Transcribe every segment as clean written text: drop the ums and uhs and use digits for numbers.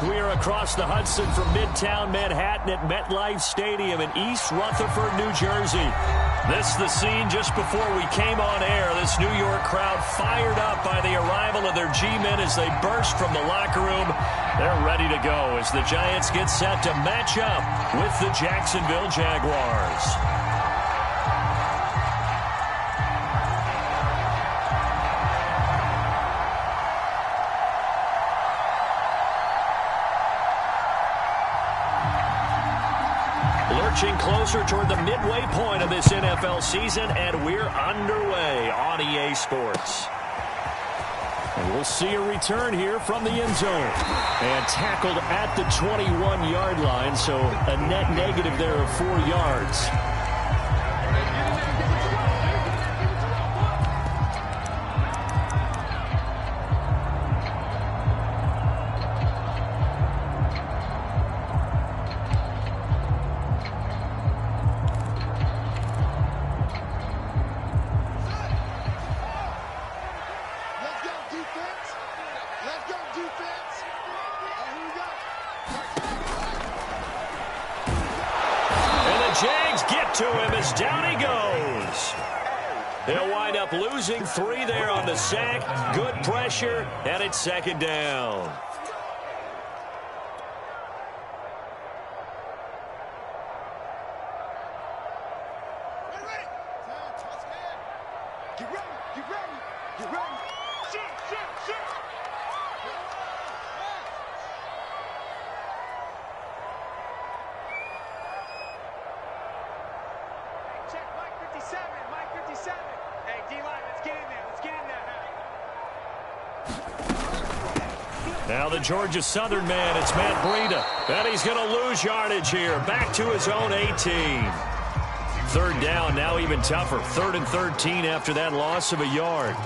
We are across the Hudson from Midtown Manhattan at MetLife Stadium in East Rutherford, New Jersey. This is the scene just before we came on air. This New York crowd fired up by the arrival of their G-men as they burst from the locker room. They're ready to go as the Giants get set to match up with the Jacksonville Jaguars. Lurching closer toward the midway point of this NFL season, and we're underway on EA Sports. And we'll see a return here from the end zone. And tackled at the 21-yard line, so a net negative there of 4 yards. Jags get to him as down he goes. They'll wind up losing 3 there on the sack. Good pressure, and it's second down. Get ready, get ready, get ready. Shoot. Check, Mike 57. Hey, D-line, let's get in there. Now the Georgia Southern man, it's Matt Breida. And he's going to lose yardage here. Back to his own 18. Third down, now even tougher. 3rd and 13 after that loss of a yard.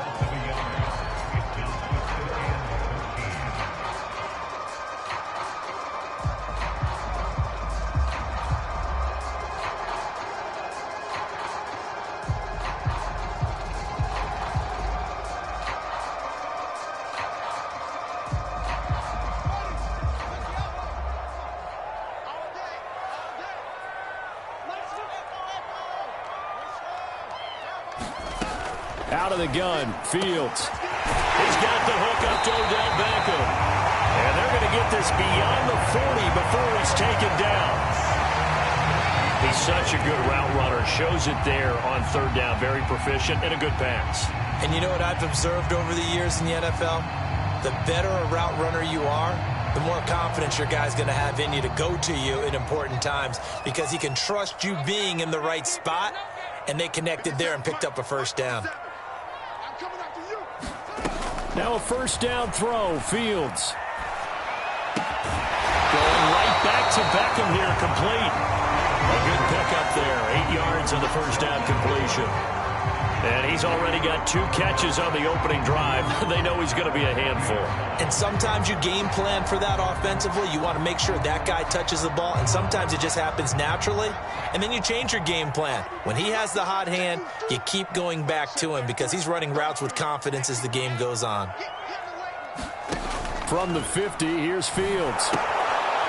Out of the gun, Fields. He's got the hook up to Odell Beckham. And they're going to get this beyond the 40 before he's taken down. He's such a good route runner. Shows it there on 3rd down. Very proficient and a good pass. And you know what I've observed over the years in the NFL? The better a route runner you are, the more confidence your guy's going to have in you to go to you in important times because he can trust you being in the right spot, and they connected there and picked up a first down. Now a first down throw, Fields. Going right back to Beckham here, complete. A good pickup there, 8 yards on the first down completion. And he's already got 2 catches on the opening drive. They know he's going to be a handful. And sometimes you game plan for that offensively. You want to make sure that guy touches the ball, and sometimes it just happens naturally. And then you change your game plan. When he has the hot hand, you keep going back to him because he's running routes with confidence as the game goes on. From the 50, here's Fields.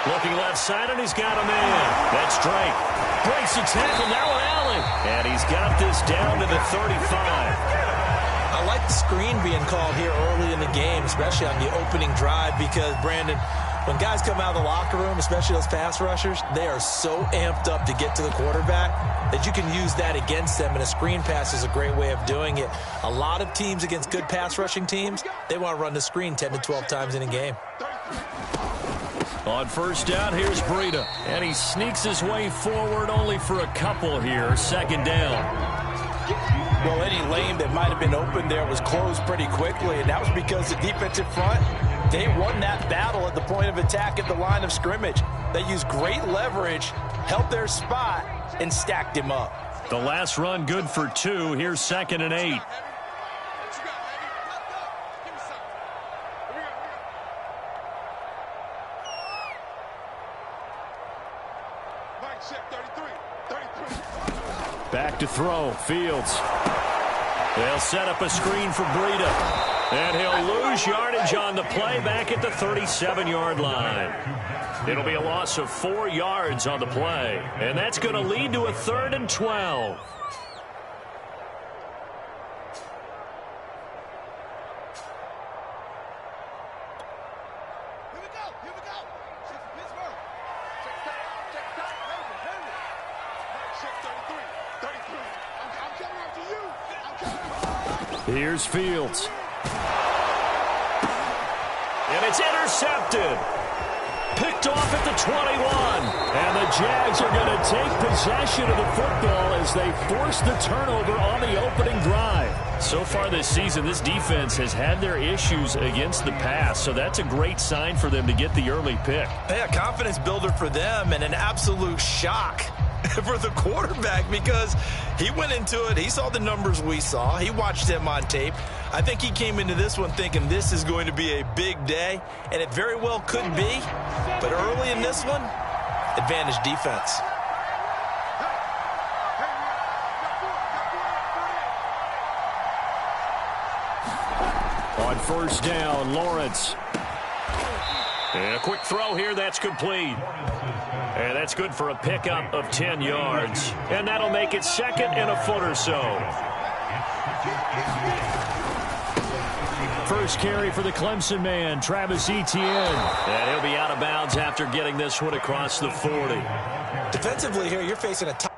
Looking left side, and he's got a man. That's Drake. Breaks the tackle, now an alley. And he's got this down to the 35. I like the screen being called here early in the game, especially on the opening drive, because, Brandon, when guys come out of the locker room, especially those pass rushers, they are so amped up to get to the quarterback that you can use that against them, and a screen pass is a great way of doing it. A lot of teams against good pass rushing teams, they want to run the screen 10 to 12 times in a game. On first down, here's Breida. And he sneaks his way forward only for a couple here. Second down. Well, any lane that might have been open there was closed pretty quickly, and that was because the defensive front, they won that battle at the point of attack at the line of scrimmage. They used great leverage, held their spot, and stacked him up. The last run good for 2. Here's 2nd and 8. Back to throw, Fields. They'll set up a screen for Breida. And he'll lose yardage on the play back at the 37-yard line. It'll be a loss of 4 yards on the play. And that's going to lead to a 3rd and 12. Here's Fields. And it's intercepted. Picked off at the 21. And the Jags are going to take possession of the football as they force the turnover on the opening drive. So far this season, this defense has had their issues against the pass, so that's a great sign for them to get the early pick. Yeah, confidence builder for them and an absolute shock for the quarterback because he went into it. He saw the numbers we saw. He watched them on tape. I think he came into this one thinking this is going to be a big day, and it very well could be. But early in this one, advantage defense. On first down, Lawrence. And a quick throw here, that's complete. And that's good for a pickup of 10 yards. And that'll make it 2nd and a foot or so. First carry for the Clemson man, Travis Etienne. And he'll be out of bounds after getting this one across the 40. Defensively here, you're facing a top.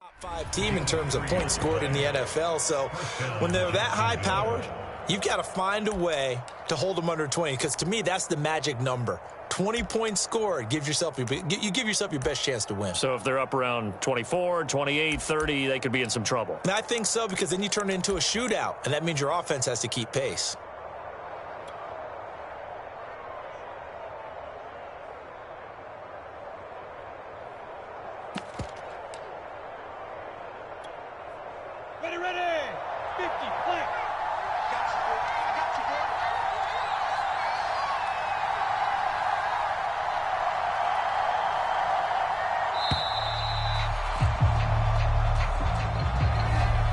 Top 5 team in terms of points scored in the NFL. So when they're that high-powered, you've got to find a way to hold them under 20. Because to me, that's the magic number. 20 points scored gives yourself you give yourself your best chance to win. So if they're up around 24, 28, 30, they could be in some trouble. And I think so, because then you turn it into a shootout, and that means your offense has to keep pace.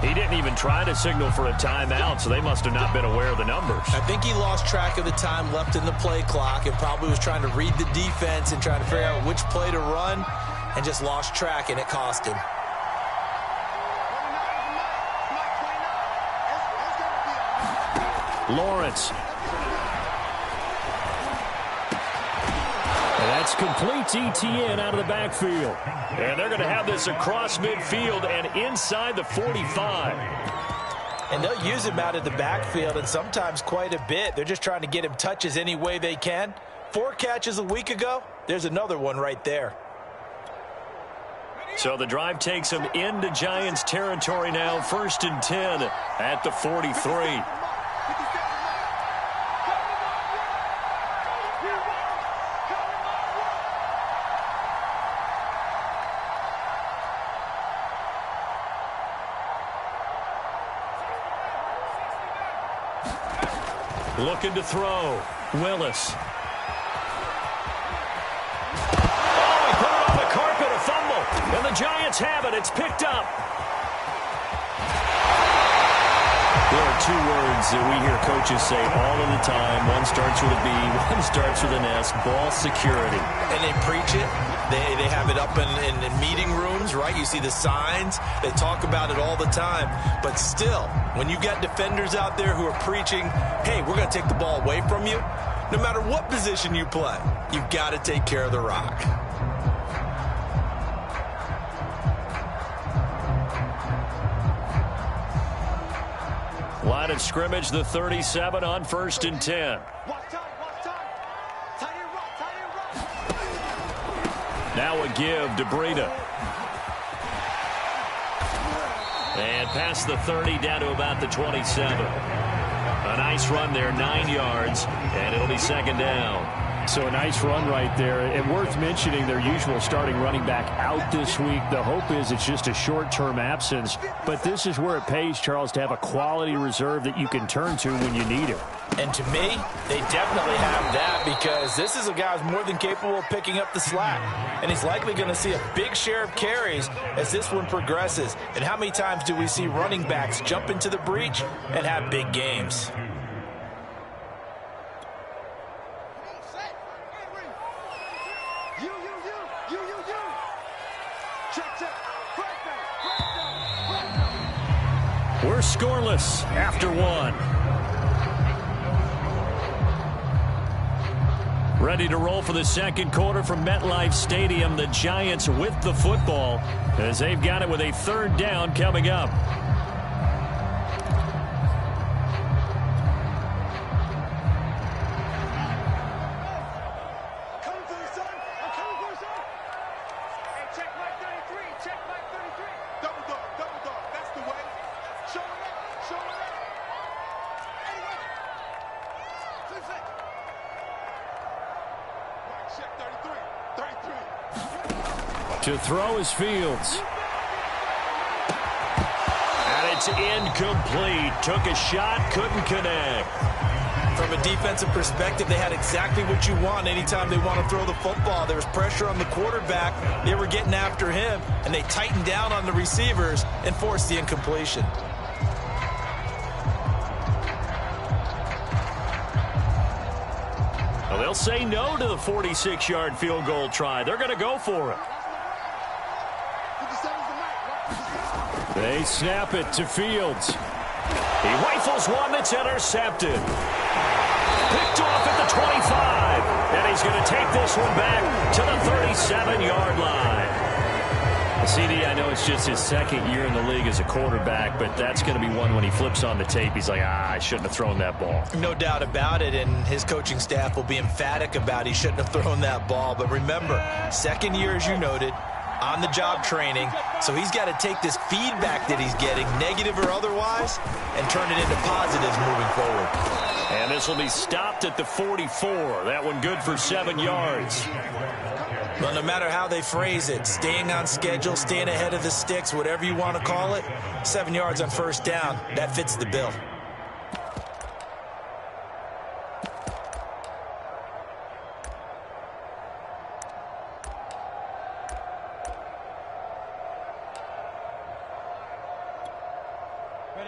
He didn't even try to signal for a timeout, so they must have not been aware of the numbers. I think he lost track of the time left in the play clock and probably was trying to read the defense and trying to figure out which play to run and just lost track, and it cost him. Lawrence. And that's complete to Etienne out of the backfield. And they're going to have this across midfield and inside the 45. And they'll use him out of the backfield, and sometimes quite a bit. They're just trying to get him touches any way they can. 4 catches a week ago. There's another one right there. So the drive takes them into Giants territory now. 1st and 10 at the 43. Looking to throw. Willis. Oh, he put it on the carpet, a fumble. And the Giants have it. It's picked up. They're two words that we hear coaches say all of the time. One starts with a B, one starts with an S, ball security. And they preach it. They have it up in meeting rooms, right? You see the signs. They talk about it all the time. But still, when you got defenders out there who are preaching, hey, we're going to take the ball away from you, no matter what position you play, you've got to take care of the rock. Line of scrimmage, the 37 on 1st and 10. Now a give to Breida. And past the 30 down to about the 27. A nice run there, 9 yards, and it'll be 2nd down. So a nice run right there. And worth mentioning, their usual starting running back out this week. The hope is it's just a short-term absence. But this is where it pays, Charles, to have a quality reserve that you can turn to when you need it. And to me, they definitely have that, because this is a guy who's more than capable of picking up the slack. And he's likely going to see a big share of carries as this one progresses. And how many times do we see running backs jump into the breach and have big games? We're scoreless after 1. Ready to roll for the second quarter from MetLife Stadium. The Giants with the football as they've got it with a 3rd down coming up. To throw is Fields. And it's incomplete. Took a shot, couldn't connect. From a defensive perspective, they had exactly what you want anytime they want to throw the football. There was pressure on the quarterback. They were getting after him, and they tightened down on the receivers and forced the incompletion. Well, they'll say no to the 46-yard field goal try. They're going to go for it. They snap it to Fields. He rifles one that's intercepted. Picked off at the 25. And he's going to take this one back to the 37-yard line. CD, I know it's just his 2nd year in the league as a quarterback, but that's going to be one when he flips on the tape. He's like, I shouldn't have thrown that ball. No doubt about it, and his coaching staff will be emphatic about he shouldn't have thrown that ball. But remember, 2nd year, as you noted, on-the-job training, so he's got to take this feedback that he's getting, negative or otherwise, and turn it into positives moving forward. And this will be stopped at the 44. That one good for 7 yards. Well, no matter how they phrase it, staying on schedule, staying ahead of the sticks, whatever you want to call it, 7 yards on 1st down, that fits the bill.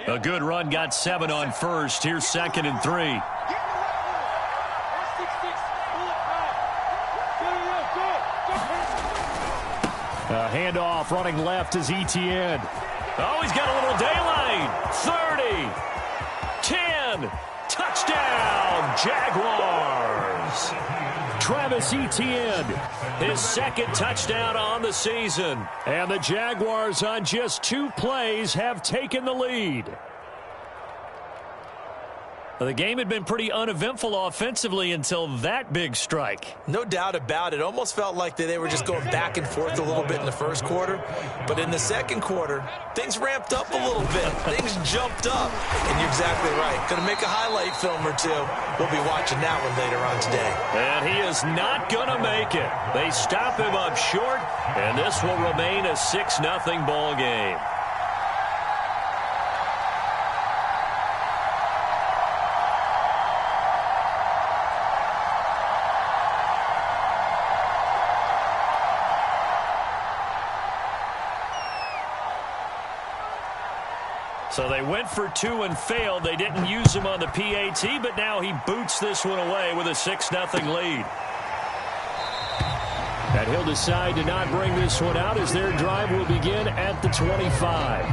A good run, got 7 on 1st. Here's 2nd and 3. A handoff running left is Etienne. Oh, he's got a little daylight. 30, 10, touchdown, Jaguars. Travis Etienne, his 2nd touchdown on the season. And the Jaguars on just 2 plays have taken the lead. The game had been pretty uneventful offensively until that big strike. No doubt about it. Almost felt like they were just going back and forth a little bit in the 1st quarter. But in the 2nd quarter, things ramped up a little bit. Things jumped up. And you're exactly right. Going to make a highlight film or 2. We'll be watching that one later on today. And he is not going to make it. They stop him up short, and this will remain a 6-0 ball game. So they went for 2 and failed. They didn't use him on the PAT, but now he boots this one away with a 6-0 lead. And he'll decide to not bring this one out as their drive will begin at the 25.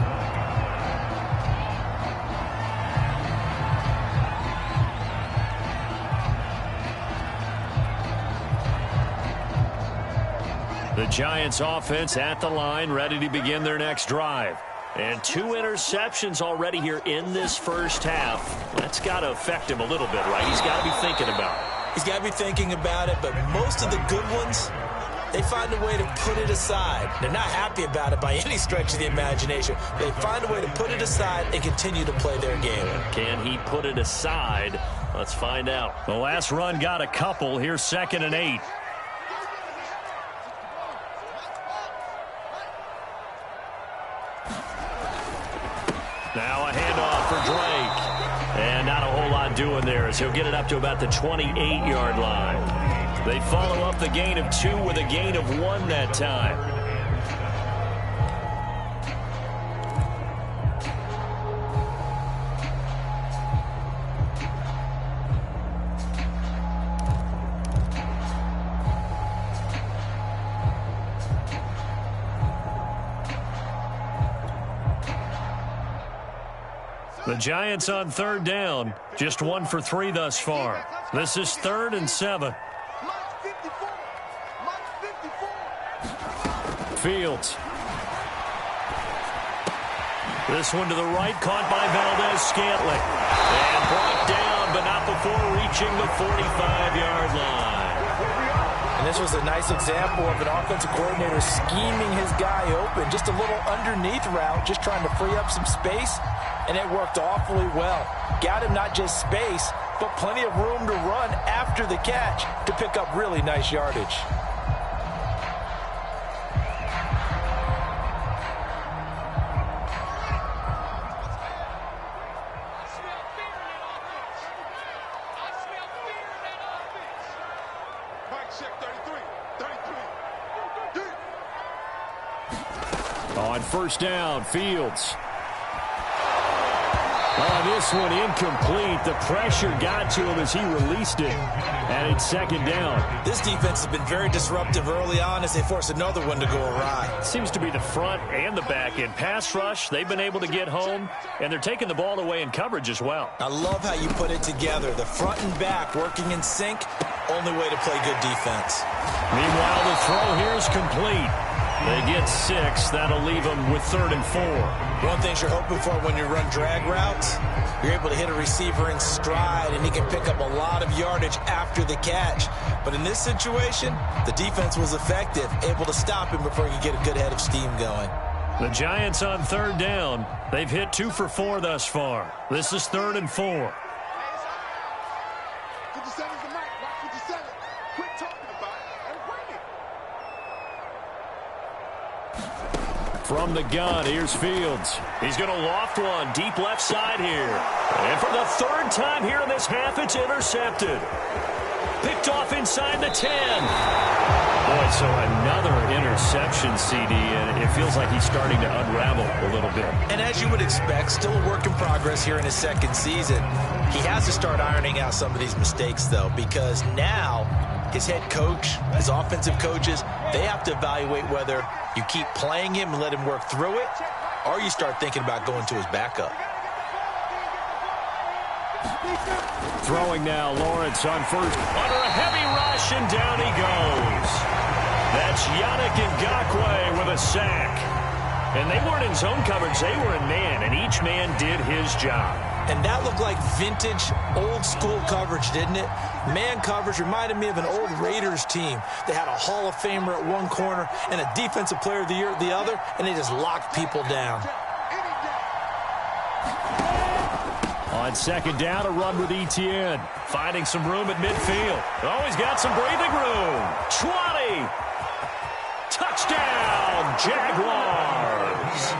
The Giants offense at the line, ready to begin their next drive. And 2 interceptions already here in this first half. That's got to affect him a little bit, right? He's got to be thinking about it. He's got to be thinking about it, but most of the good ones, they find a way to put it aside. They're not happy about it by any stretch of the imagination. They find a way to put it aside and continue to play their game. Can he put it aside? Let's find out. The last run got a couple. Here's 2nd and 8. Now a handoff for Drake. And not a whole lot doing there as he'll get it up to about the 28-yard line. They follow up the gain of 2 with a gain of 1 that time. The Giants on 3rd down, just 1 for 3 thus far. This is 3rd and 7. Fields. This one to the right, caught by Valdez-Scantling. And brought down, but not before reaching the 45-yard line. And this was a nice example of an offensive coordinator scheming his guy open. Just a little underneath route, just trying to free up some space. And it worked awfully well. Got him not just space, but plenty of room to run after the catch to pick up really nice yardage. On 1st down, Fields. Oh, this one incomplete. The pressure got to him as he released it. And it's 2nd down. This defense has been very disruptive early on as they force another one to go awry. Seems to be the front and the back end. Pass rush, they've been able to get home, and they're taking the ball away in coverage as well. I love how you put it together. The front and back working in sync. Only way to play good defense. Meanwhile, the throw here is complete. They get 6. That'll leave them with 3rd and 4. One of the things you're hoping for when you run drag routes, you're able to hit a receiver in stride, and he can pick up a lot of yardage after the catch. But in this situation, the defense was effective, able to stop him before he could get a good head of steam going. The Giants on 3rd down. They've hit 2 for 4 thus far. This is 3rd and 4. From the gun, here's Fields. He's going to loft one deep left side here. And for the 3rd time here in this half, it's intercepted. Picked off inside the 10. Boy, so another interception, CD, and it feels like he's starting to unravel a little bit. And as you would expect, still a work in progress here in his 2nd season. He has to start ironing out some of these mistakes, though, because now his head coach, his offensive coaches, they have to evaluate whether you keep playing him and let him work through it, or you start thinking about going to his backup. Throwing now, Lawrence on 1st. Under a heavy rush, and down he goes. That's Yannick Ngakoue with a sack. And they weren't in zone coverage, they were in man, and each man did his job. And that looked like vintage, old-school coverage, didn't it? Man coverage reminded me of an old Raiders team. They had a Hall of Famer at one corner and a Defensive Player of the Year at the other, and they just locked people down. On 2nd down, a run with Etienne. Finding some room at midfield. Oh, he's got some breathing room. 20. Touchdown, Jaguars.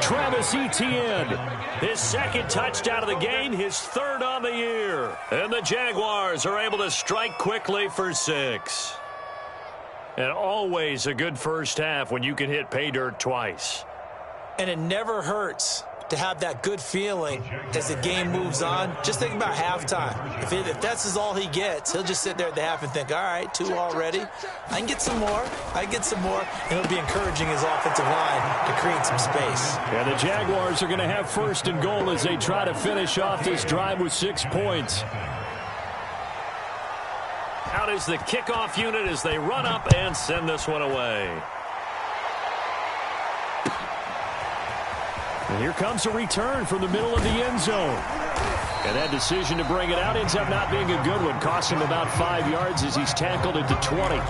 Travis Etienne, his 2nd touchdown of the game, his 3rd on the year. And the Jaguars are able to strike quickly for 6. And always a good first half when you can hit pay dirt twice. And it never hurts to have that good feeling as the game moves on. Just think about halftime. If that's all he gets, he'll just sit there at the half and think, all right, 2 already. I can get some more. And he'll be encouraging his offensive line to create some space. Yeah, the Jaguars are going to have first and goal as they try to finish off this drive with 6 points. Out is the kickoff unit as they run up and send this one away. And here comes a return from the middle of the end zone. And that decision to bring it out ends up not being a good one. Cost him about 5 yards as he's tackled at the 20.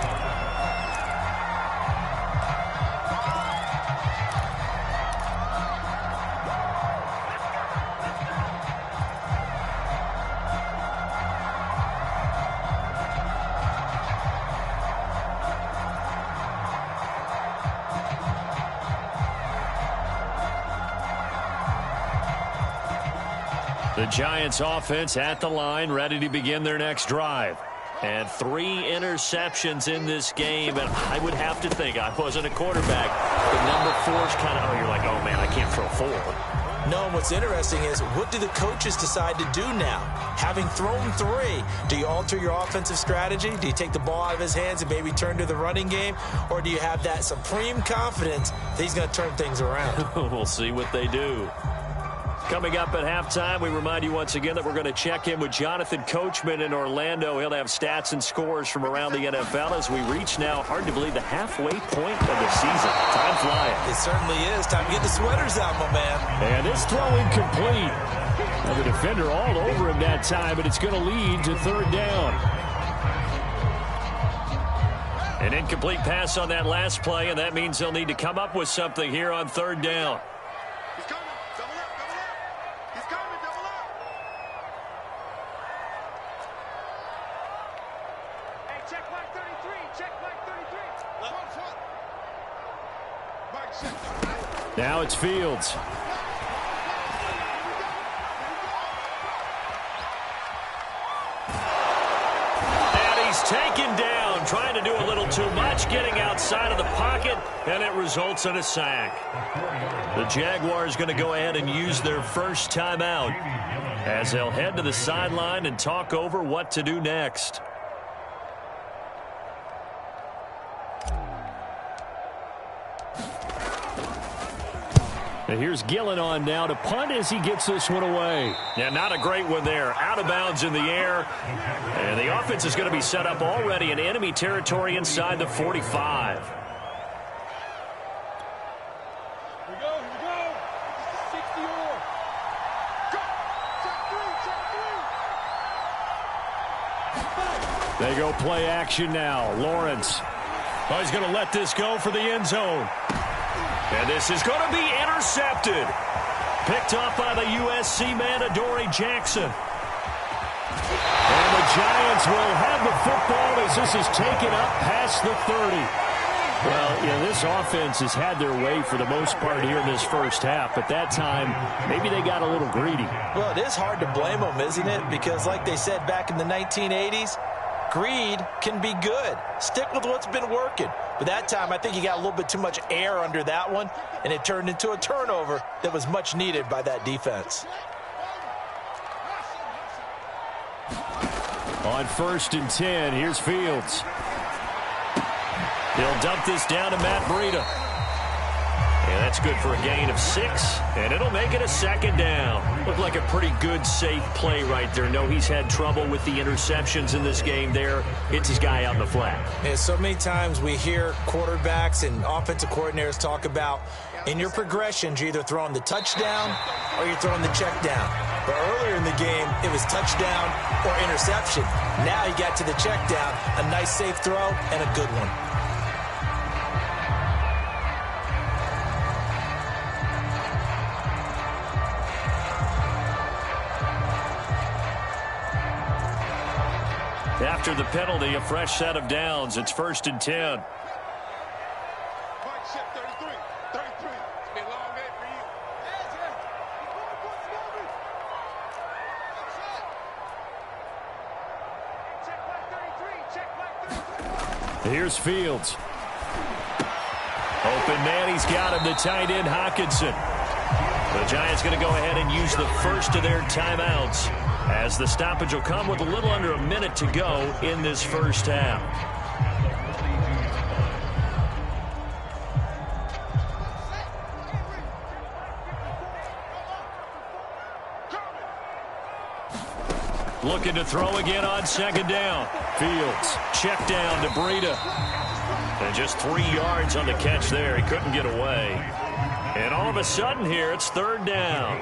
The Giants offense at the line, ready to begin their next drive. And 3 interceptions in this game, and I would have to think, I wasn't a quarterback, but number 4's kind of, you're like, oh man, I can't throw 4. No, and what's interesting is, what do the coaches decide to do now? Having thrown 3, do you alter your offensive strategy? Do you take the ball out of his hands and maybe turn to the running game? Or do you have that supreme confidence that he's going to turn things around? We'll see what they do. Coming up at halftime, we remind you once again that we're going to check in with Jonathan Coachman in Orlando. He'll have stats and scores from around the NFL as we reach now, hard to believe, the halfway point of the season. Time flying. It certainly is. Time to get the sweaters out, my man. And this throw incomplete. Now the defender all over him that time, but it's going to lead to 3rd down. An incomplete pass on that last play, and that means they'll need to come up with something here on 3rd down. Now it's Fields. And he's taken down, trying to do a little too much, getting outside of the pocket, and it results in a sack. The Jaguars going to go ahead and use their first timeout as they'll head to the sideline and talk over what to do next. And here's Gillen on now to punt as he gets this one away. Yeah, not a great one there. Out of bounds in the air. And the offense is going to be set up already in enemy territory inside the 45. Here we go. 60 or. Go. Check 3. They go play action now. Lawrence. Oh, he's going to let this go for the end zone. And this is going to be intercepted. Picked off by the USC man, Adoree Jackson. And the Giants will have the football as this is taken up past the 30. Well, this offense has had their way for the most part here in this first half, but that time, maybe they got a little greedy. Well, it is hard to blame them, isn't it? Because like they said back in the 1980s, greed can be good. Stick with what's been working. But that time, I think you got a little bit too much air under that one, and it turned into a turnover that was much needed by that defense. On 1st and 10, here's Fields. He'll dump this down to Matt Breida. And that's good for a gain of 6, and it'll make it a 2nd down. Looked like a pretty good, safe play right there. No, he's had trouble with the interceptions in this game there. Hits his guy out in the flat. Yeah, so many times we hear quarterbacks and offensive coordinators talk about in your progressions, you're either throwing the touchdown or you're throwing the check down. But earlier in the game, it was touchdown or interception. Now he got to the check down, a nice safe throw and a good one. After the penalty, a fresh set of downs. It's 1st and 10. Mike Shep, 33. 33. It's been a long day for you. Check Mike 33. Check Mike 33. Here's Fields. Open man, he's got him, the tight end, Hockenson. The Giants going to go ahead and use the first of their timeouts, as the stoppage will come with a little under a minute to go in this first half. Looking to throw again on second down. Fields, check down to Breida. And just 3 yards on the catch there. He couldn't get away. And all of a sudden here, it's third down.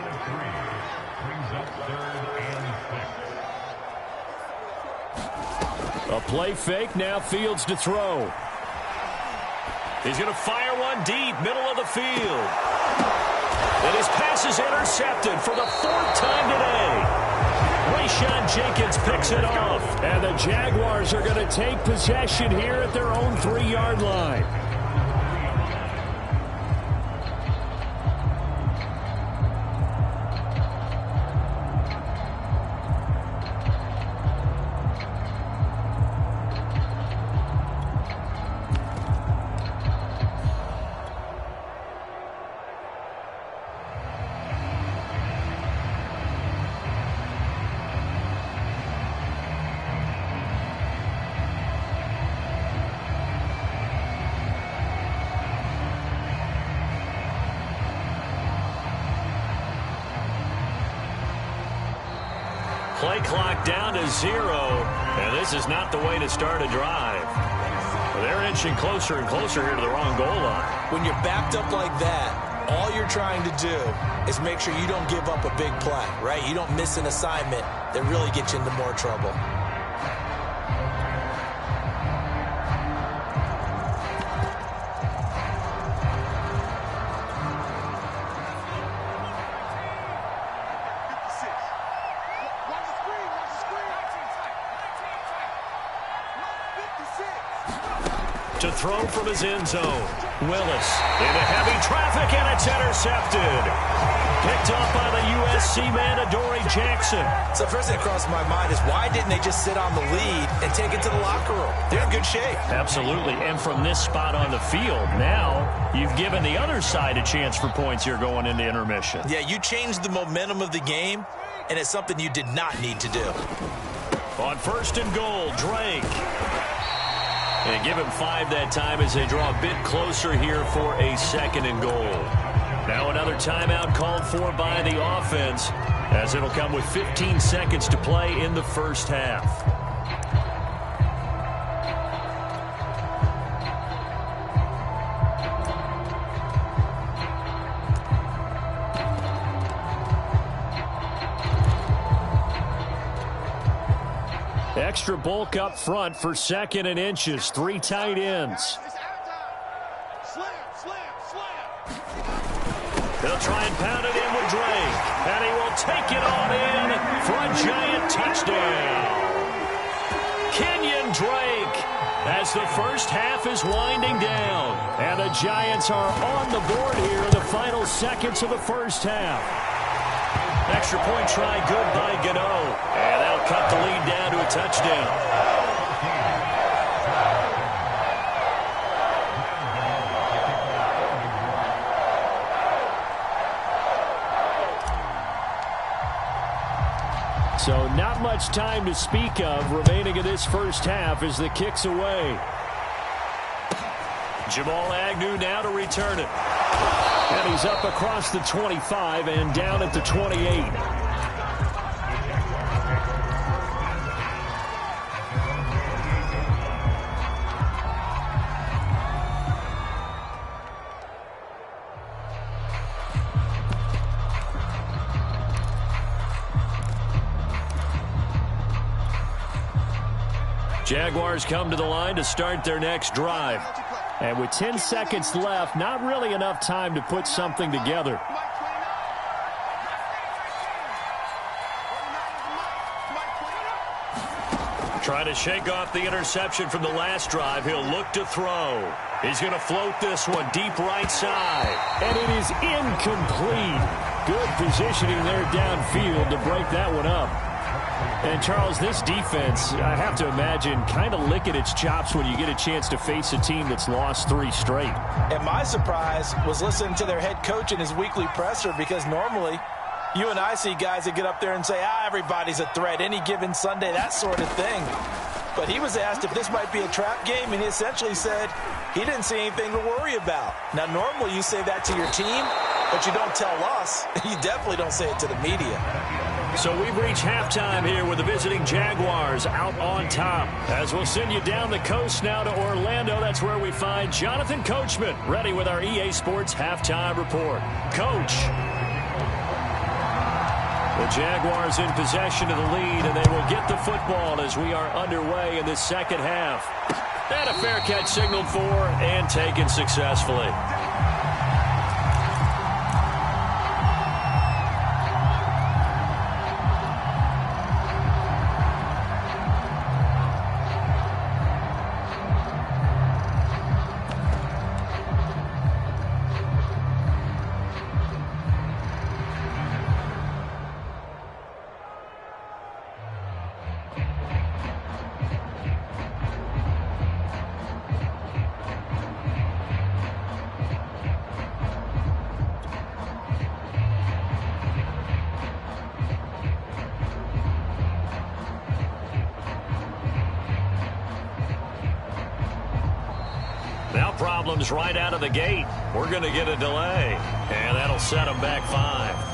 A play fake, now Fields to throw. He's going to fire one deep, middle of the field. And his pass is intercepted for the 4th time today. Rayshawn Jenkins picks it off. And the Jaguars are going to take possession here at their own 3-yard line. Play clock down to 0, and this is not the way to start a drive. They're inching closer and closer here to the wrong goal line. When you're backed up like that, all you're trying to do is make sure you don't give up a big play, right? You don't miss an assignment that really gets you into more trouble. To throw from his end zone. Willis into heavy traffic, and it's intercepted. Picked off by the USC man, Adoree Jackson. So first thing that crossed my mind is, why didn't they just sit on the lead and take it to the locker room? They're in good shape. Absolutely, and from this spot on the field, now you've given the other side a chance for points here going into intermission. Yeah, you changed the momentum of the game, and it's something you did not need to do. On 1st and goal, Drake. And give him 5 that time as they draw a bit closer here for a 2nd and goal. Now another timeout called for by the offense, as it'll come with 15 seconds to play in the first half. Extra bulk up front for 2nd and inches. 3 tight ends. They'll try and pound it in with Drake. And he will take it on in for a giant touchdown. Kenyon Drake, as the first half is winding down. And the Giants are on the board here in the final seconds of the first half. Extra point try good by Gano. And that'll cut the lead down to a touchdown. So not much time to speak of remaining in this first half as the kick's away. Jamal Agnew now to return it. And he's up across the 25 and down at the 28. Jaguars come to the line to start their next drive. And with 10 seconds left, not really enough time to put something together. Trying to shake off the interception from the last drive. He'll look to throw. He's going to float this one deep right side. And it is incomplete. Good positioning there downfield to break that one up. And, Charles, this defense, I have to imagine, kind of licking its chops when you get a chance to face a team that's lost 3 straight. And my surprise was listening to their head coach in his weekly presser, because normally you and I see guys that get up there and say, everybody's a threat, any given Sunday, that sort of thing. But he was asked if this might be a trap game, and he essentially said he didn't see anything to worry about. Now, normally you say that to your team, but you don't tell us. You definitely don't say it to the media. So we've reached halftime here with the visiting Jaguars out on top. As we'll send you down the coast now to Orlando, that's where we find Jonathan Coachman ready with our EA Sports halftime report. Coach. The Jaguars in possession of the lead, and they will get the football as we are underway in this second half. And a fair catch signaled for and taken successfully. Now problems right out of the gate. We're going to get a delay, and that'll set them back 5.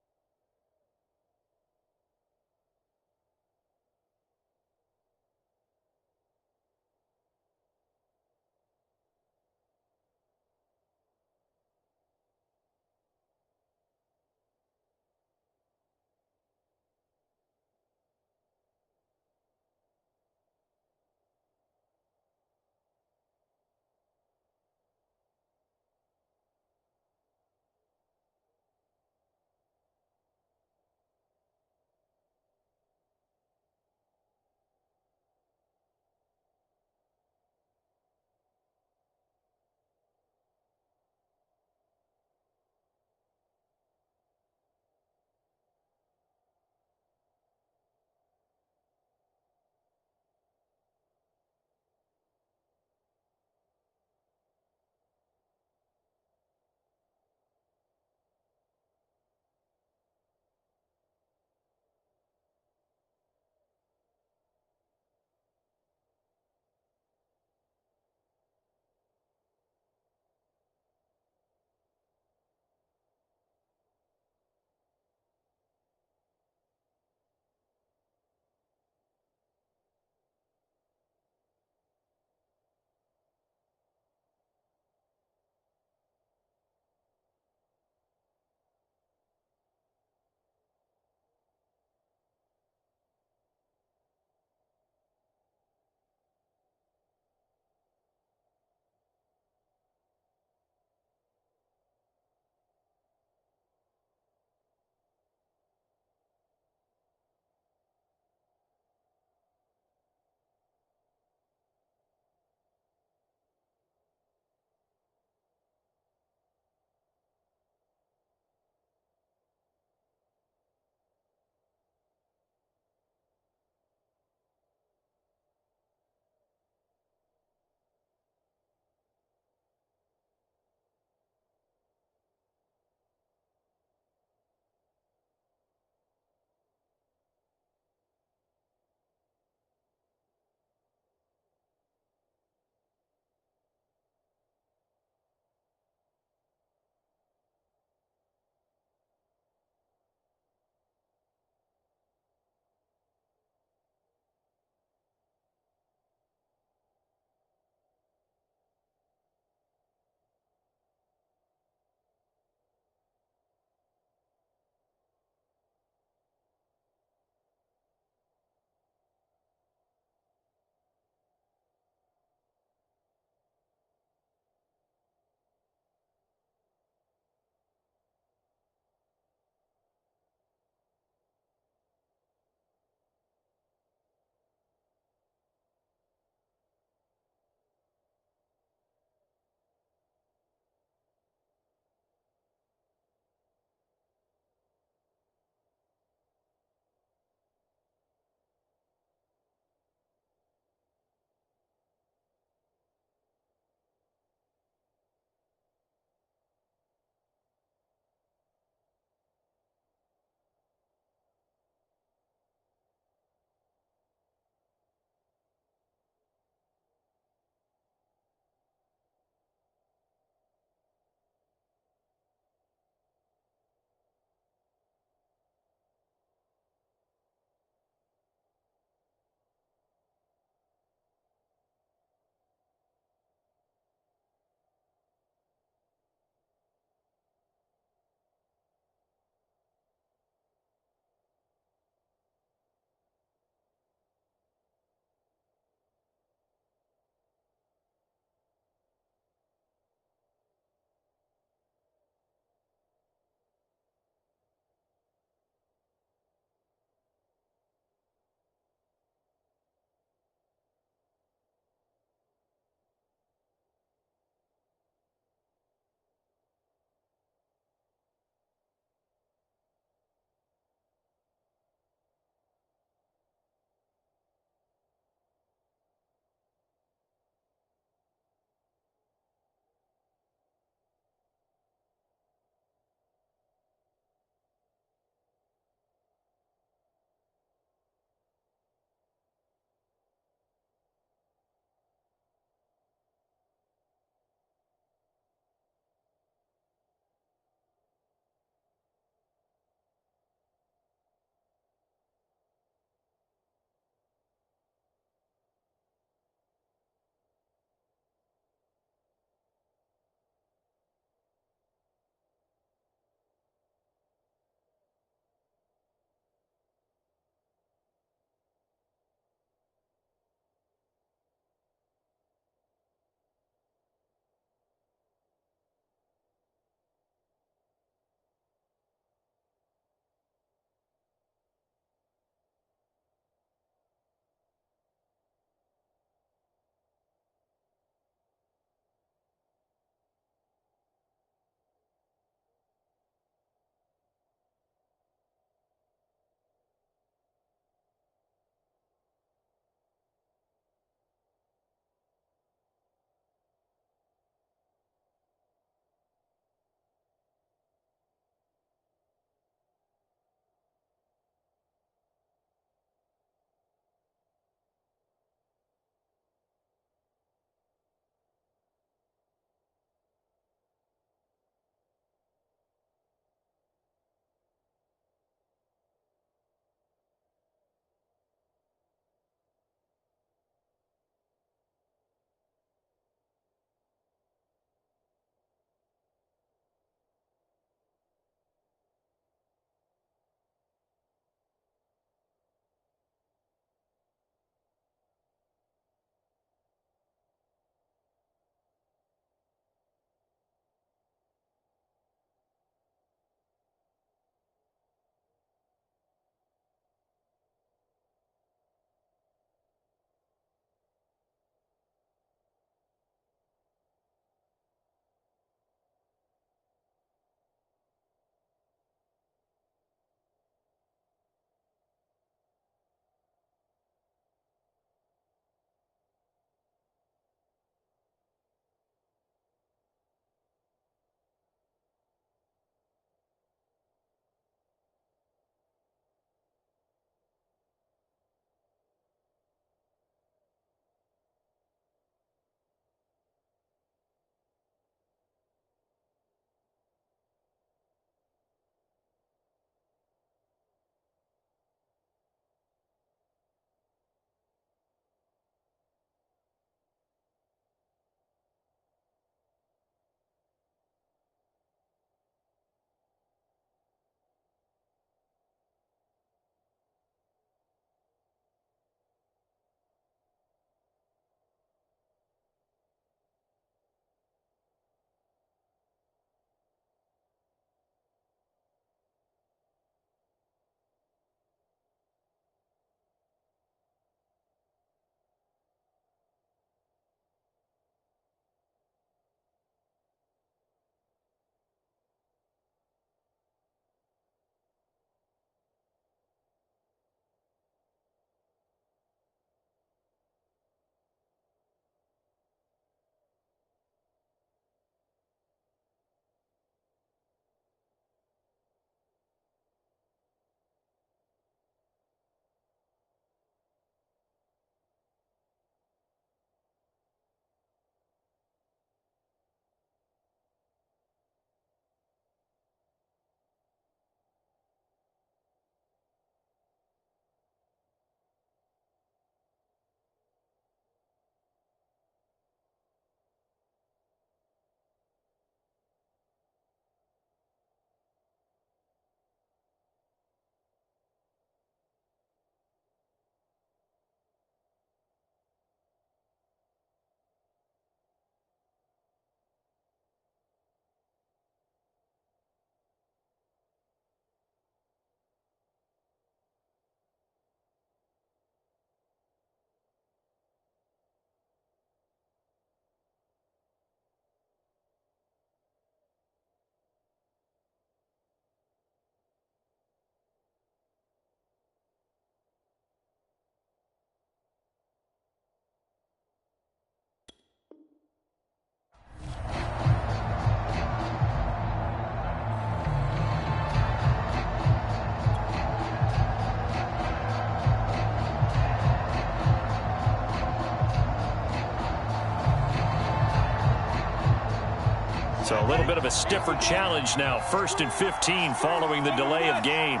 So a little bit of a stiffer challenge now. 1st and 15 following the delay of game.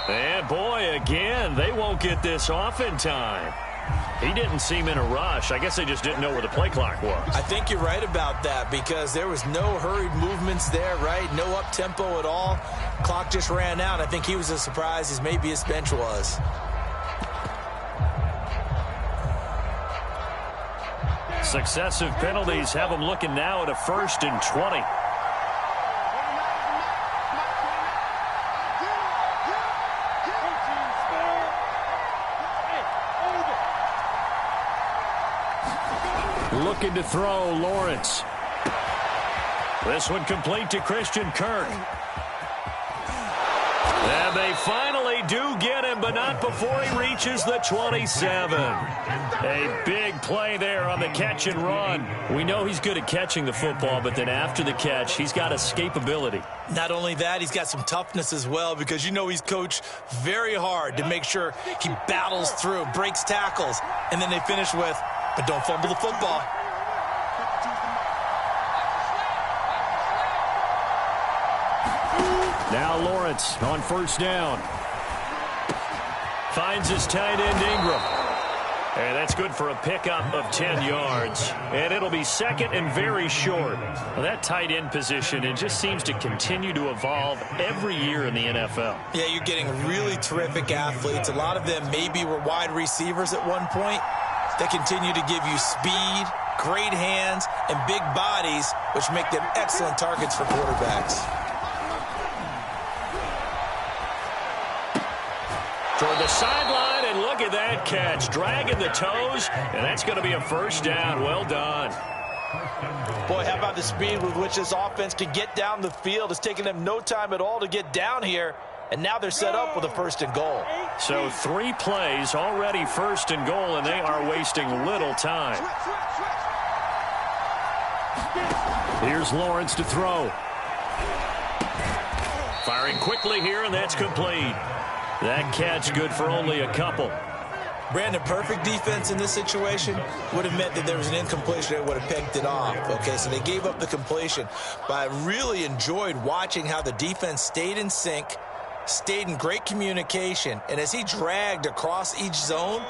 And boy, again, they won't get this off in time. He didn't seem in a rush. I guess they just didn't know where the play clock was. I think you're right about that because there was no hurried movements there, right? No up-tempo at all. Clock just ran out. I think he was as surprised as maybe his bench was. Successive penalties have them looking now at a 1st and 20. Looking to throw, Lawrence. This one complete to Christian Kirk. And they finally do get him, but not before he reaches the 27. A big play there on the catch and run. We know he's good at catching the football, but then after the catch, he's got escapability. Not only that, he's got some toughness as well because you know he's coached very hard to make sure he battles through, breaks tackles, and then they finish with, but don't fumble the football. Now Lawrence on 1st down. Finds his tight end Ingram. And that's good for a pickup of 10 yards. And it'll be 2nd and very short. Well, that tight end position, it just seems to continue to evolve every year in the NFL. Yeah, you're getting really terrific athletes. A lot of them maybe were wide receivers at one point. They continue to give you speed, great hands, and big bodies, which make them excellent targets for quarterbacks. Toward the sideline, and look at that catch. Dragging the toes, and that's going to be a 1st down. Well done. Boy, how about the speed with which this offense can get down the field? It's taken them no time at all to get down here, and now they're set up with a 1st and goal. So 3 plays, already 1st and goal, and they are wasting little time. Here's Lawrence to throw. Firing quickly here, and that's complete. That catch good for only a couple. Brandon, perfect defense in this situation would have meant that there was an incompletion that would have picked it off. Okay, so they gave up the completion. But I really enjoyed watching how the defense stayed in sync, stayed in great communication, and as he dragged across each zone,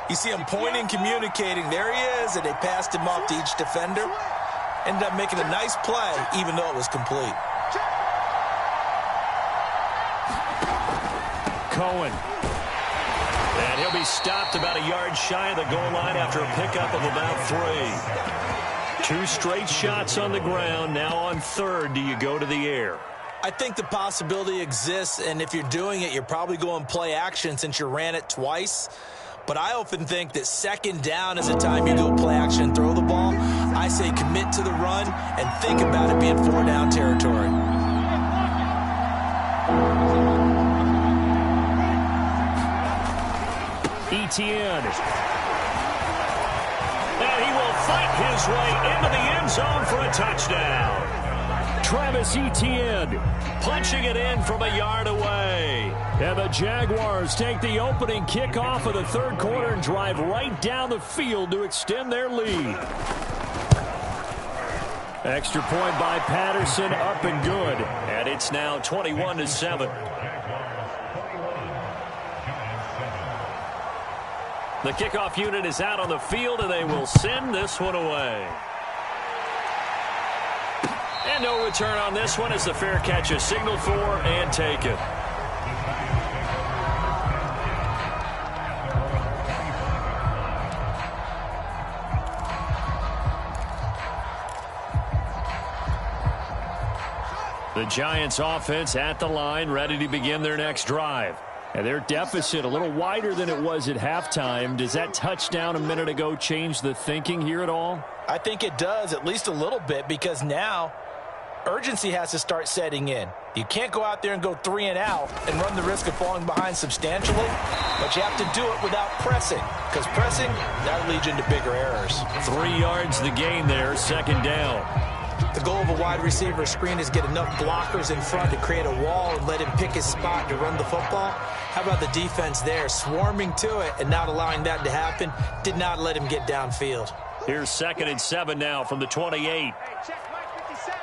you see him pointing, communicating. There he is, and they passed him off to each defender. Ended up making a nice play, even though it was complete. Cohen. And he'll be stopped about a yard shy of the goal line after a pickup of about 3. 2 straight shots on the ground. Now on 3rd, do you go to the air? I think the possibility exists, and if you're doing it, you're probably going play action since you ran it twice. But I often think that 2nd down is the time you go play action and throw the ball. I say commit to the run and think about it being 4-down territory. Etienne. And he will fight his way into the end zone for a touchdown. Travis Etienne punching it in from a yard away. And the Jaguars take the opening kickoff of the 3rd quarter and drive right down the field to extend their lead. Extra point by Patterson, up and good. And it's now 21-7. The kickoff unit is out on the field, and they will send this one away. And no return on this one as the fair catch is signaled for and taken. The Giants offense at the line, ready to begin their next drive. And their deficit a little wider than it was at halftime. Does that touchdown a minute ago change the thinking here at all? I think it does, at least a little bit, because now urgency has to start setting in. You can't go out there and go 3 and out and run the risk of falling behind substantially, but you have to do it without pressing, because pressing, that leads you into bigger errors. 3 yards the gain there, 2nd down. The goal of a wide receiver screen is get enough blockers in front to create a wall and let him pick his spot to run the football. How about the defense there, swarming to it and not allowing that to happen? Did not let him get downfield. Here's 2nd and 7 now from the 28. Hey, check Mike 57.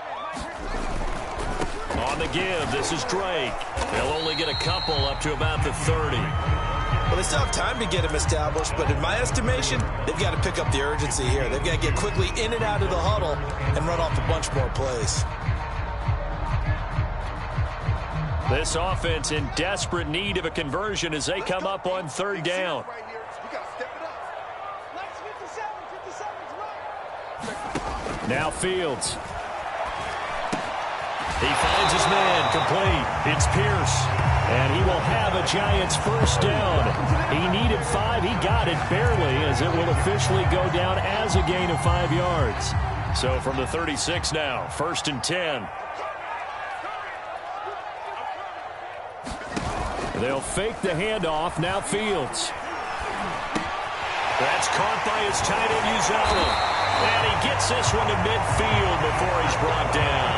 On the give, this is Drake. They'll only get a couple up to about the 30. Well, they still have time to get him established, but in my estimation, they've got to pick up the urgency here. They've got to get quickly in and out of the huddle and run off a bunch more plays. This offense in desperate need of a conversion as they come up on 3rd down. Now Fields. He finds his man, complete. It's Pierce. And he will have a Giants 1st down. He needed 5. He got it barely, as it will officially go down as a gain of 5 yards. So from the 36 now, 1st and 10. They'll fake the handoff. Now Fields. That's caught by his tight end, Uzala. And he gets this one to midfield before he's brought down.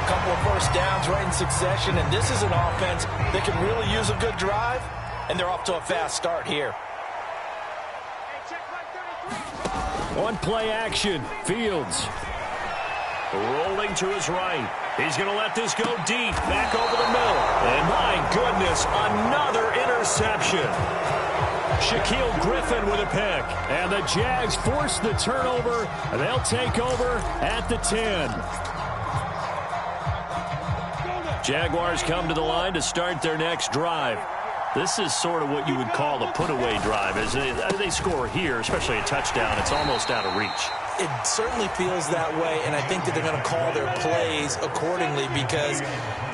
A couple of 1st downs right in succession, and this is an offense that can really use a good drive, and they're off to a fast start here. On play action, Fields. Rolling to his right. He's going to let this go deep, back over the middle. And my goodness, another interception. Shaquille Griffin with a pick. And the Jags force the turnover. And they'll take over at the 10. Jaguars come to the line to start their next drive. This is sort of what you would call a put-away drive. As they score here, especially a touchdown, it's almost out of reach. It certainly feels that way, and I think that they're going to call their plays accordingly, because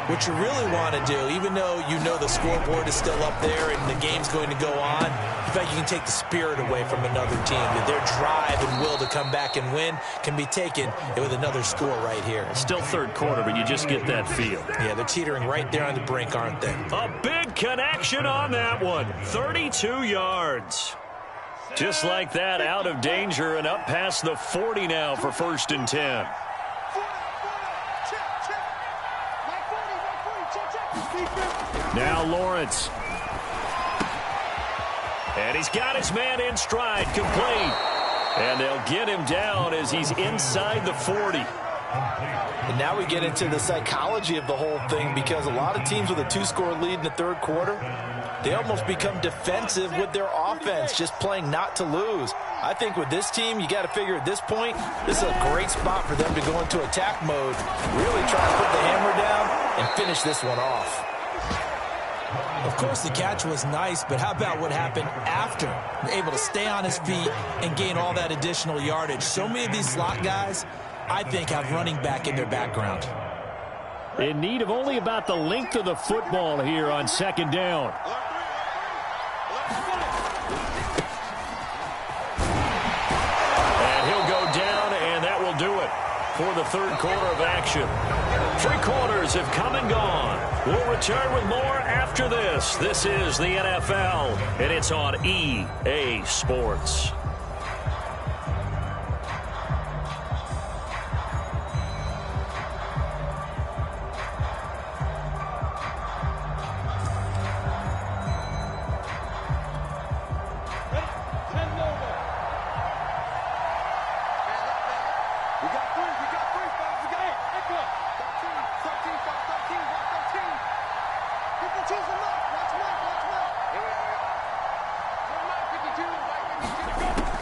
what you really want to do, even though you know the scoreboard is still up there and the game's going to go on, in fact, you can take the spirit away from another team. Their drive and will to come back and win can be taken with another score right here. Still 3rd quarter, but you just get that feel. Yeah, they're teetering right there on the brink, aren't they? A big connection on that one. 32 yards. Just like that, out of danger and up past the 40 now for 1st and 10. Now Lawrence. And he's got his man in stride, complete. And they'll get him down as he's inside the 40. And now we get into the psychology of the whole thing, because a lot of teams with a 2-score lead in the 3rd quarter, they almost become defensive with their offense, just playing not to lose. I think with this team, you got to figure at this point, this is a great spot for them to go into attack mode, really try to put the hammer down and finish this one off. Of course, the catch was nice, but how about what happened after? Able to stay on his feet and gain all that additional yardage. So many of these slot guys, I think, have running back in their background. In need of only about the length of the football here on 2nd down. And he'll go down, and that will do it for the 3rd quarter of action. 3 quarters have come and gone. We'll return with more after this. This is the NFL, and it's on EA Sports.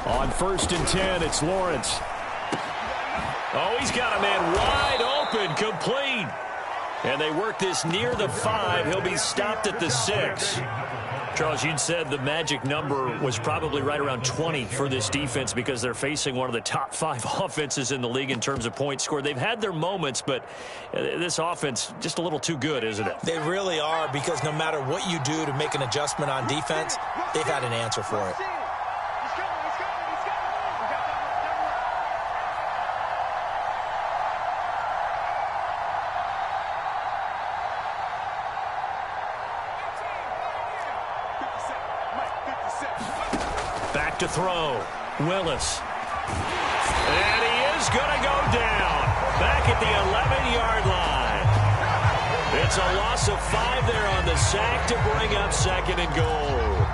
On 1st and 10, it's Lawrence. Oh, he's got a man wide open, complete. And they work this near the 5. He'll be stopped at the 6. Charles, you'd said the magic number was probably right around 20 for this defense, because they're facing one of the top 5 offenses in the league in terms of points scored. They've had their moments, but this offense just a little too good, isn't it? They really are, because no matter what you do to make an adjustment on defense, they've had an answer for it. Back to throw. Willis. And he is going to go down. Back at the 11-yard line. It's a loss of 5 there on the sack to bring up 2nd and goal.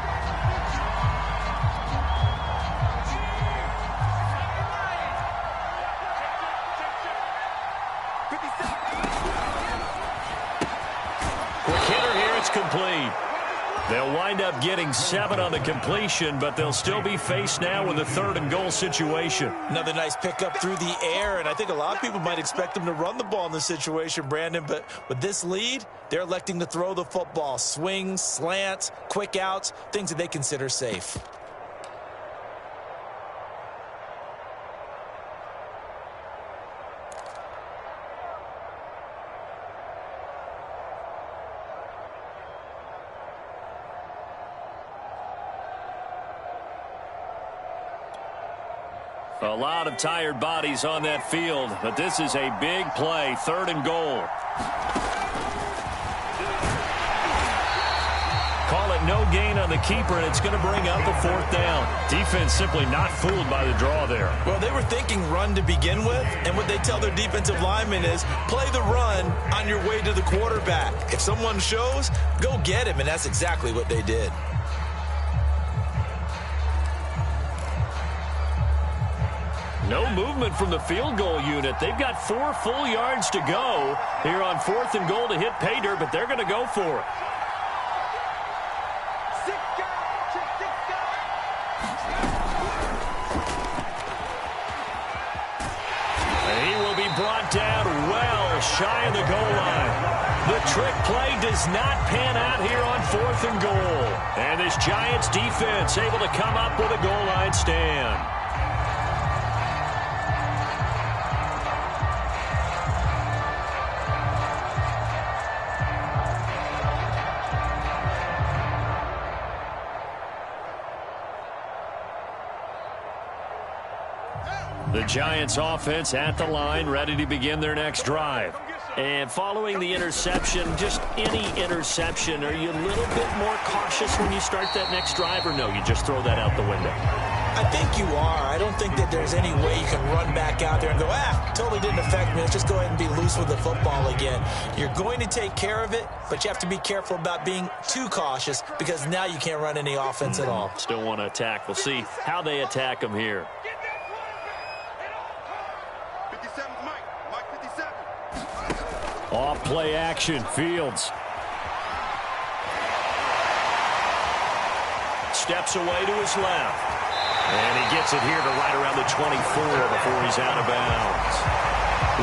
They'll wind up getting 7 on the completion, but they'll still be faced now with a 3rd and goal situation. Another nice pickup through the air, and I think a lot of people might expect them to run the ball in this situation, Brandon, but with this lead, they're electing to throw the football. Swings, slants, quick outs, things that they consider safe. A lot of tired bodies on that field, but this is a big play, 3rd and goal. Call it no gain on the keeper, and it's going to bring up a 4th down. Defense simply not fooled by the draw there. Well, they were thinking run to begin with, and what they tell their defensive linemen is play the run on your way to the quarterback. If someone shows, go get him, and that's exactly what they did. No movement from the field goal unit. They've got 4 full yards to go here on 4th and goal to hit pay dirt, but they're going to go for it. And he will be brought down well shy of the goal line. The trick play does not pan out here on 4th and goal. And this Giants defense able to come up with a goal line stand. The Giants offense at the line, ready to begin their next drive. And following the interception, just any interception, are you a little bit more cautious when you start that next drive, or no, you just throw that out the window? I think you are. I don't think that there's any way you can run back out there and go, totally didn't affect me. Let's just go ahead and be loose with the football again. You're going to take care of it, but you have to be careful about being too cautious because now you can't run any offense at all. Still want to attack. We'll see how they attack them here. Off play action, Fields. Steps away to his left. And he gets it here to right around the 24 before he's out of bounds.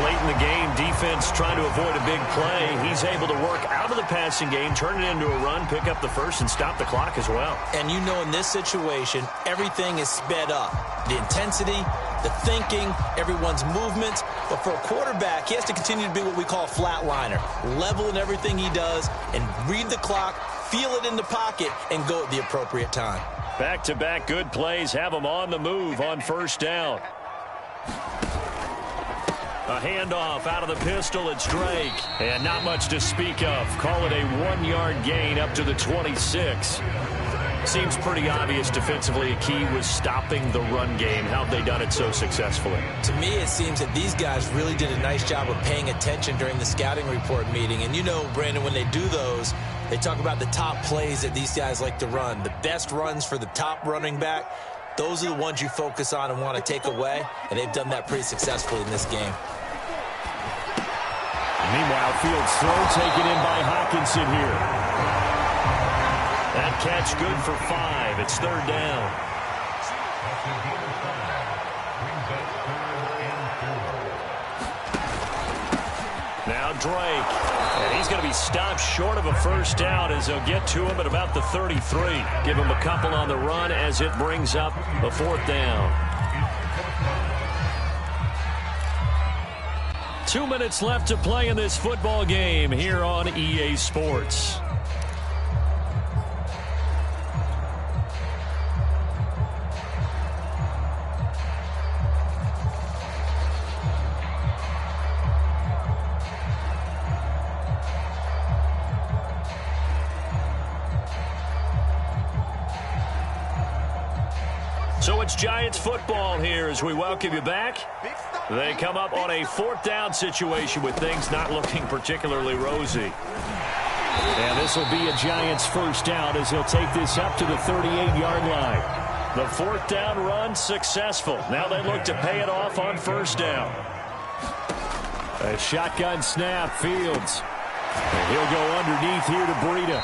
Late in the game, defense trying to avoid a big play. He's able to work out of the passing game, turn it into a run, pick up the first, and stop the clock as well. And you know in this situation, everything is sped up. The intensity, the thinking, everyone's movements. But for a quarterback, he has to continue to be what we call a flatliner. Level in everything he does and read the clock, feel it in the pocket, and go at the appropriate time. Back-to-back good plays have them on the move on 1st down. A handoff out of the pistol. It's Drake. And not much to speak of. Call it a 1-yard gain up to the 26. Seems pretty obvious defensively a key was stopping the run game. How have they done it so successfully? To me, it seems that these guys really did a nice job of paying attention during the scouting report meeting. And you know, Brandon, when they do those, they talk about the top plays that these guys like to run. The best runs for the top running back, those are the ones you focus on and want to take away. And they've done that pretty successfully in this game. Meanwhile, Fields throw taken in by Hawkinson here. That catch good for 5. It's 3rd down. Now Drake. And he's going to be stopped short of a 1st down as they'll get to him at about the 33. Give him a couple on the run as it brings up a 4th down. 2 minutes left to play in this football game here on EA Sports. So it's Giants football here as we welcome you back. They come up on a 4th down situation with things not looking particularly rosy. And this will be a Giants 1st down as he'll take this up to the 38-yard line. The 4th down run successful. Now they look to pay it off on 1st down. A shotgun snap, Fields. And he'll go underneath here to Breida.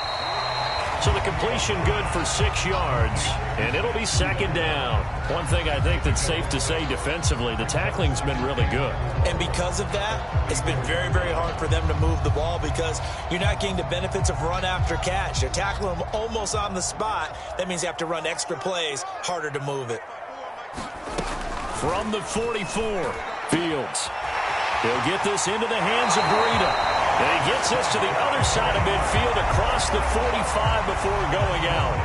So the completion good for 6 yards, and it'll be second down. One thing I think that's safe to say defensively, the tackling's been really good. And because of that, it's been very, very hard for them to move the ball because you're not getting the benefits of run after catch. They're tackling them almost on the spot. That means you have to run extra plays, harder to move it. From the 44, Fields. He'll get this into the hands of Breida. And he gets us to the other side of midfield across the 45 before going out.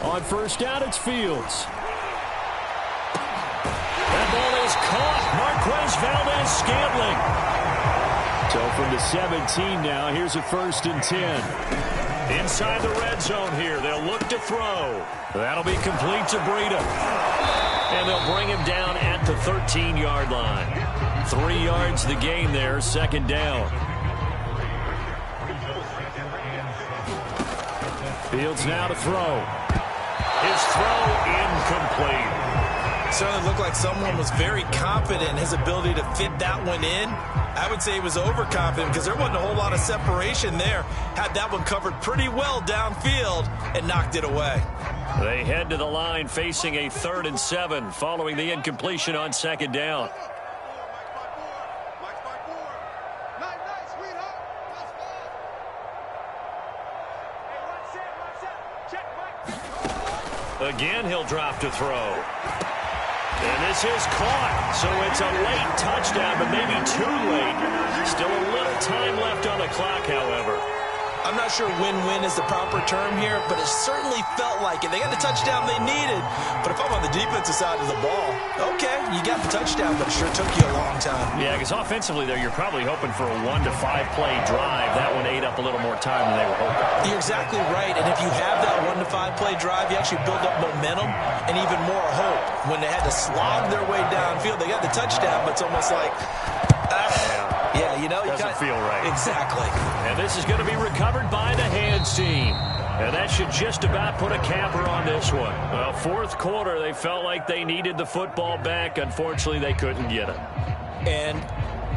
On first down, it's Fields. That ball is caught. Marquez Valdez-Scantling. So from the 17 now, here's a 1st and 10. Inside the red zone here, they'll look to throw. That'll be complete to Breida. And they'll bring him down at the 13-yard line. 3 yards the gain there, 2nd down. Fields now to throw. His throw incomplete. Certainly looked like someone was very confident in his ability to fit that one in. I would say he was overconfident because there wasn't a whole lot of separation there. Had that one covered pretty well downfield and knocked it away. They head to the line facing a 3rd and 7 following the incompletion on 2nd down. Again, he'll drop to throw. And this is caught, so it's a late touchdown, but maybe too late. Still a little time left on the clock, however. I'm not sure win-win is the proper term here, but it certainly felt like it. They got the touchdown they needed, but if I'm on the defensive side of the ball, okay, you got the touchdown, but it sure took you a long time. Yeah, because offensively there, you're probably hoping for a 1 to 5 play drive. That one ate up a little more time than they were hoping. You're exactly right, and if you have that 1 to 5 play drive, you actually build up momentum and even more hope. When they had to slog their way downfield, they got the touchdown, but it's almost like, yeah, you know, you doesn't feel right. Exactly. And this is going to be recovered by the hands team. And that should just about put a capper on this one. Well, 4th quarter, they felt like they needed the football back. Unfortunately, they couldn't get it. And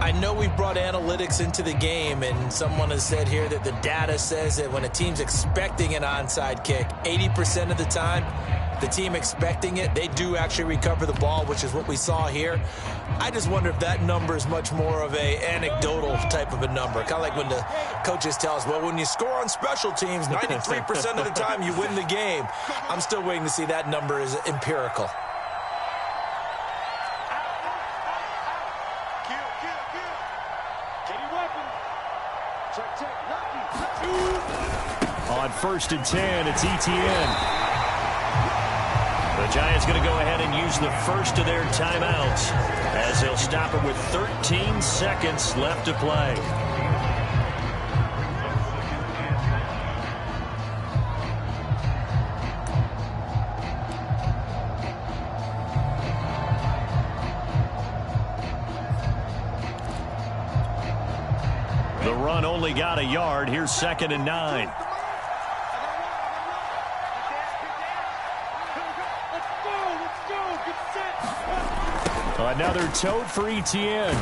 I know we've brought analytics into the game, and someone has said here that the data says that when a team's expecting an onside kick, 80% of the time, the team expecting it, they do actually recover the ball, which is what we saw here. I just wonder if that number is much more of a anecdotal type of a number. Kind of like when the coaches tell us, well, when you score on special teams, 93% of the time you win the game. I'm still waiting to see that number is empirical. On 1st and 10, it's Etienne. The Giants going to go ahead and use the first of their timeouts as they'll stop it with 13 seconds left to play. The run only got a yard. Here's 2nd and 9. Another tote for Etienne.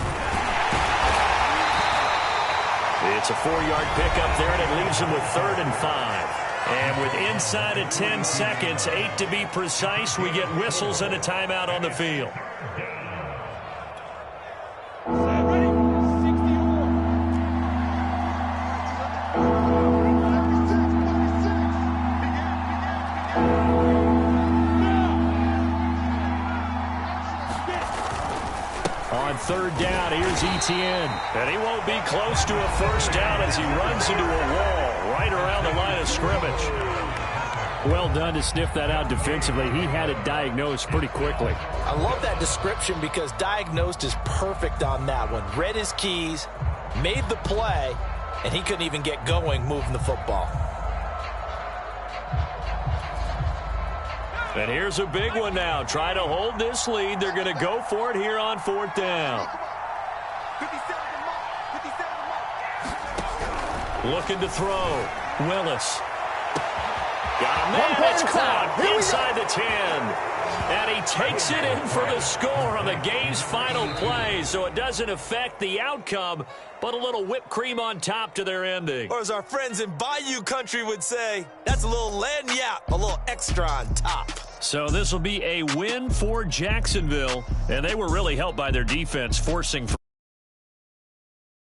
It's a 4-yard pickup there, and it leaves him with 3rd and 5. And with inside of 10 seconds, 8 to be precise, we get whistles and a timeout on the field. On 3rd down, here's Etienne. And he won't be close to a 1st down as he runs into a wall right around the line of scrimmage. Well done to sniff that out defensively. He had it diagnosed pretty quickly. I love that description because diagnosed is perfect on that one. Read his keys, made the play, and he couldn't even get going moving the football. And here's a big one now. Try to hold this lead. They're going to go for it here on 4th down. Looking to throw. Willis. Got a man. It's caught inside the 10. And he takes it in for the score on the game's final play. So it doesn't affect the outcome, but a little whipped cream on top to their ending. Or as our friends in Bayou Country would say, that's a little lagniappe, a little extra on top. So this will be a win for Jacksonville. And they were really helped by their defense, forcing